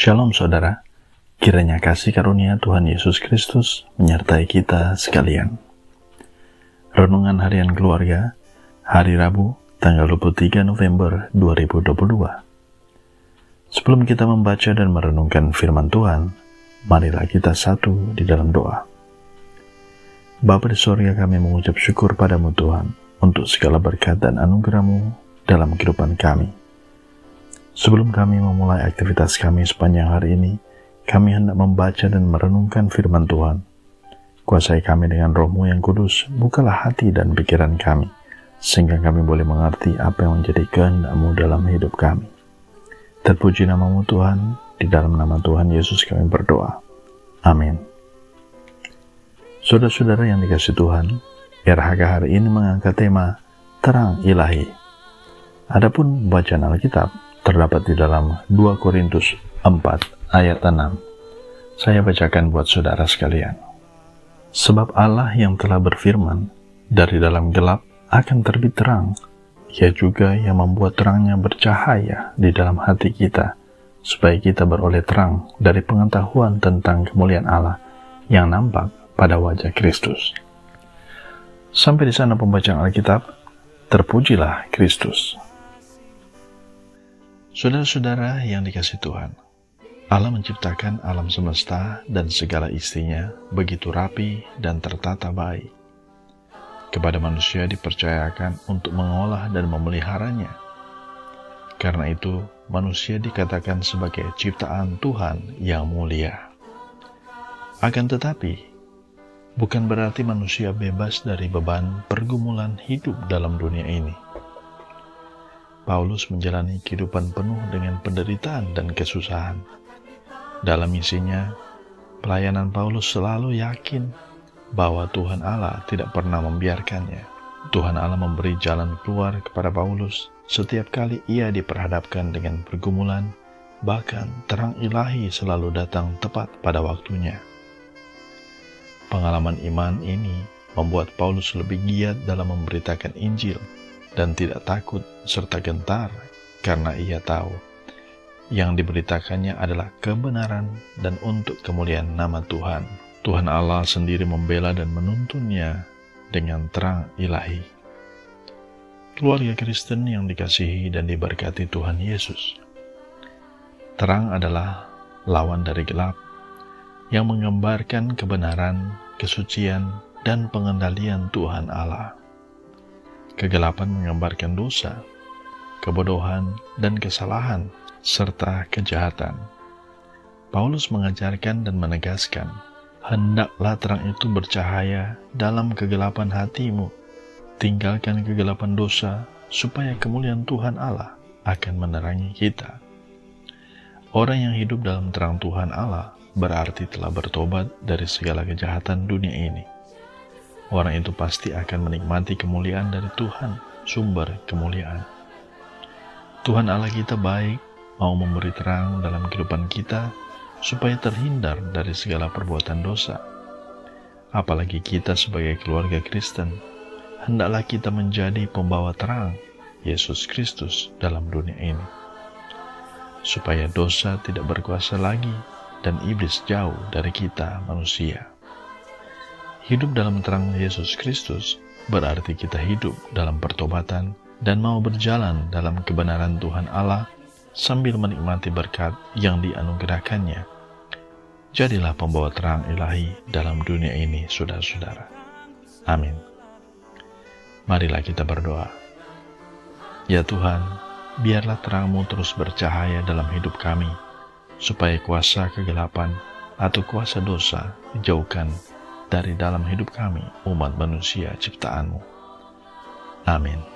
Shalom saudara, kiranya kasih karunia Tuhan Yesus Kristus menyertai kita sekalian. Renungan Harian Keluarga, hari Rabu, tanggal 23 November 2022. Sebelum kita membaca dan merenungkan firman Tuhan, marilah kita satu di dalam doa. Bapa di surga, kami mengucap syukur padamu Tuhan, untuk segala berkat dan anugerah-Mu dalam kehidupan kami. Sebelum kami memulai aktivitas kami sepanjang hari ini, kami hendak membaca dan merenungkan firman Tuhan. Kuasai kami dengan Roh-Mu yang kudus, bukalah hati dan pikiran kami, sehingga kami boleh mengerti apa yang menjadi kehendak-Mu dalam hidup kami. Terpuji nama-Mu Tuhan, di dalam nama Tuhan Yesus kami berdoa. Amin. Saudara-saudara yang dikasihi Tuhan, RHK hari ini mengangkat tema Terang Ilahi. Adapun bacaan Alkitab terdapat di dalam 2 Korintus 4 ayat 6. Saya bacakan buat saudara sekalian. Sebab Allah yang telah berfirman, dari dalam gelap akan terbit terang, Ia juga yang membuat terangnya bercahaya di dalam hati kita, supaya kita beroleh terang dari pengetahuan tentang kemuliaan Allah yang nampak pada wajah Kristus. Sampai di sana pembacaan Alkitab. Terpujilah Kristus. Saudara-saudara yang dikasihi Tuhan, Allah menciptakan alam semesta dan segala isinya begitu rapi dan tertata baik. Kepada manusia dipercayakan untuk mengolah dan memeliharanya. Karena itu, manusia dikatakan sebagai ciptaan Tuhan yang mulia. Akan tetapi, bukan berarti manusia bebas dari beban pergumulan hidup dalam dunia ini. Paulus menjalani kehidupan penuh dengan penderitaan dan kesusahan. Dalam misinya, pelayanan Paulus selalu yakin bahwa Tuhan Allah tidak pernah membiarkannya. Tuhan Allah memberi jalan keluar kepada Paulus setiap kali ia diperhadapkan dengan pergumulan, bahkan terang ilahi selalu datang tepat pada waktunya. Pengalaman iman ini membuat Paulus lebih giat dalam memberitakan Injil dan tidak takut serta gentar karena ia tahu yang diberitakannya adalah kebenaran dan untuk kemuliaan nama Tuhan. Tuhan Allah sendiri membela dan menuntunnya dengan terang ilahi. Keluarga Kristen yang dikasihi dan diberkati Tuhan Yesus. Terang adalah lawan dari gelap yang menggambarkan kebenaran, kesucian, dan pengendalian Tuhan Allah. Kegelapan menggambarkan dosa, kebodohan, dan kesalahan, serta kejahatan. Paulus mengajarkan dan menegaskan, hendaklah terang itu bercahaya dalam kegelapan hatimu. Tinggalkan kegelapan dosa, supaya kemuliaan Tuhan Allah akan menerangi kita. Orang yang hidup dalam terang Tuhan Allah berarti telah bertobat dari segala kejahatan dunia ini. Orang itu pasti akan menikmati kemuliaan dari Tuhan, sumber kemuliaan. Tuhan Allah kita baik, mau memberi terang dalam kehidupan kita, supaya terhindar dari segala perbuatan dosa. Apalagi kita sebagai keluarga Kristen, hendaklah kita menjadi pembawa terang, Yesus Kristus dalam dunia ini. Supaya dosa tidak berkuasa lagi, dan iblis jauh dari kita manusia. Hidup dalam terang Yesus Kristus berarti kita hidup dalam pertobatan dan mau berjalan dalam kebenaran Tuhan Allah sambil menikmati berkat yang dianugerahkannya. Jadilah pembawa terang ilahi dalam dunia ini, saudara-saudara. Amin. Marilah kita berdoa. Ya Tuhan, biarlah terang-Mu terus bercahaya dalam hidup kami, supaya kuasa kegelapan atau kuasa dosa dijauhkan dari dalam hidup kami, umat manusia ciptaan-Mu. Amin.